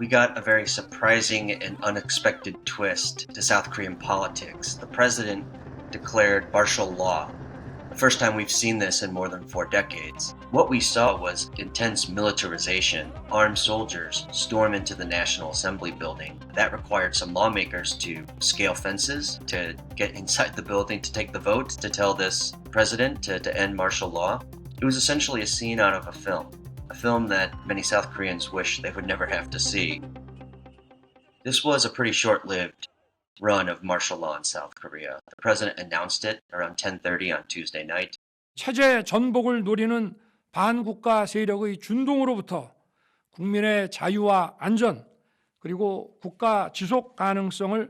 We got a very surprising and unexpected twist to South Korean politics. The president declared martial law. The first time we've seen this in more than 4 decades. What we saw was intense militarization. Armed soldiers storm into the National Assembly building. That required some lawmakers to scale fences, to get inside the building to take the vote, to tell this president to end martial law. It was essentially a scene out of a film that many South Koreans wish they would never have to see. This was a pretty short-lived run of martial law in South Korea. The president announced it around 10:30 on Tuesday night. 체제 전복을 노리는 반국가 세력의 준동으로부터 국민의 자유와 안전 그리고 국가 지속 가능성을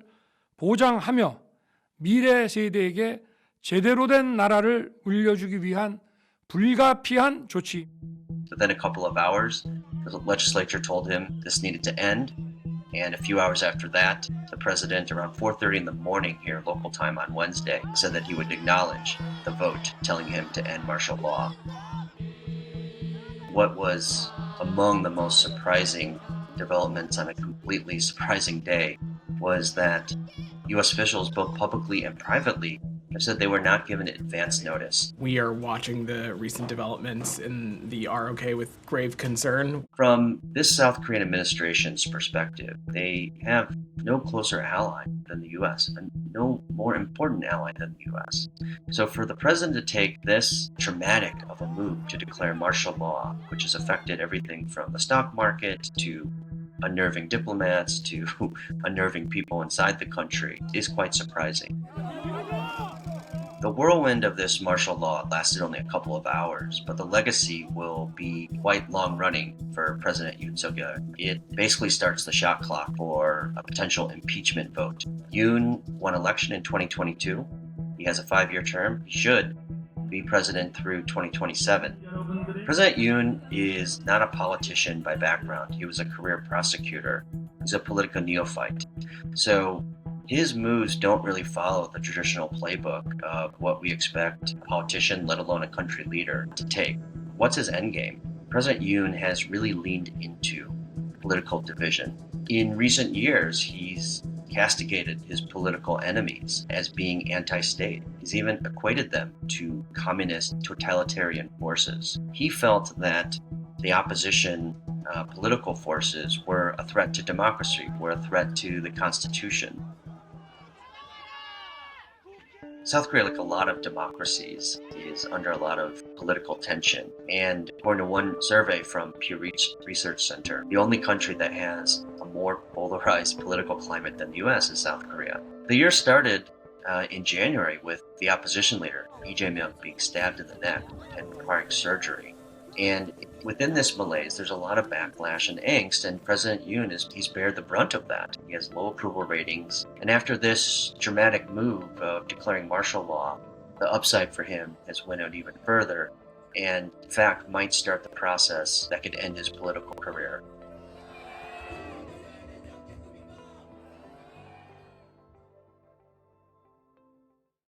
보장하며 미래 세대에게 제대로 된 나라를 물려주기 위한 불가피한 조치. Within a couple of hours, the legislature told him this needed to end. And a few hours after that, the president, around 4:30 in the morning here, local time on Wednesday, said that he would acknowledge the vote telling him to end martial law. What was among the most surprising developments on a completely surprising day was that U.S. officials, both publicly and privately, have said they were not given advance notice. We are watching the recent developments in the ROK with grave concern. From this South Korean administration's perspective, they have no closer ally than the U.S. and no more important ally than the U.S. So for the president to take this dramatic of a move to declare martial law, which has affected everything from the stock market to unnerving diplomats to unnerving people inside the country, is quite surprising. The whirlwind of this martial law lasted only a couple of hours, but the legacy will be quite long-running for President Yoon Suk-yeol. It basically starts the shot clock for a potential impeachment vote. Yoon won election in 2022. He has a 5-year term. He should be president through 2027. President Yoon is not a politician by background. He was a career prosecutor. He's a political neophyte. So his moves don't really follow the traditional playbook of what we expect a politician, let alone a country leader, to take. What's his endgame? President Yoon has really leaned into political division. In recent years, he's castigated his political enemies as being anti-state. He's even equated them to communist totalitarian forces. He felt that the opposition political forces were a threat to democracy, were a threat to the Constitution. South Korea, like a lot of democracies, is under a lot of political tension. And according to one survey from Pew Research Center, the only country that has a more polarized political climate than the U.S. is South Korea. The year started in January with the opposition leader, Lee Jae-myung, being stabbed in the neck and requiring surgery. And within this malaise, there's a lot of backlash and angst, and President Yoon he's bared the brunt of that. He has low approval ratings, and after this dramatic move of declaring martial law, the upside for him has winnowed even further, and in fact might start the process that could end his political career.